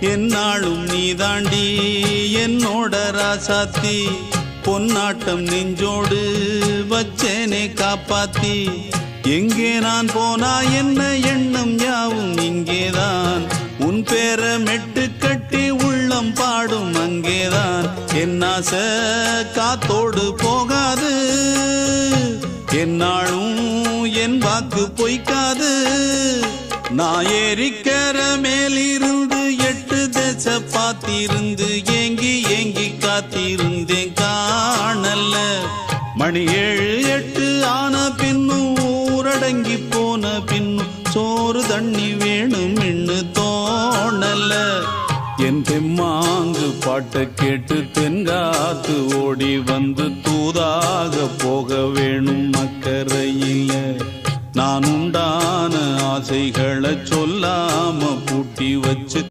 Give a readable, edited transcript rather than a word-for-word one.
என்னாலும் நீதாண்டி என்னோட ராசாத்தி பொன்னாட்டம் நெஞ்சோடு வச்சேனே காப்பாத்தி எங்கே நான் போனா என்ன எண்ணம் யாவும் இங்கேதான் உன் பேர மெட்டு கட்டி உள்ளம் பாடும் அங்கேதான் என் ஆசை காத்தோடு போகாது என்னாலும் என் வாக்கு பொய்க்காது நான் ஏறிக்கிற மேலிருந்து 8 தேச பார்த்திருந்து ஏங்கி ஏங்கி காத்திருந்தேன் காணல மணி 7 8 ஆன பின்னும் ஊரடங்கி போன பின்னும் சோறு தண்ணி வேணும் இன்னு தோணல என் தெம்மாங்கு பாட்டை கேட்டு தென்காத்து ஓடி வந்து தூதாக போக வேணும் அக்கறையில நான் உண்டான ஆசைகளை சொல்லாம பூட்டி வச்சு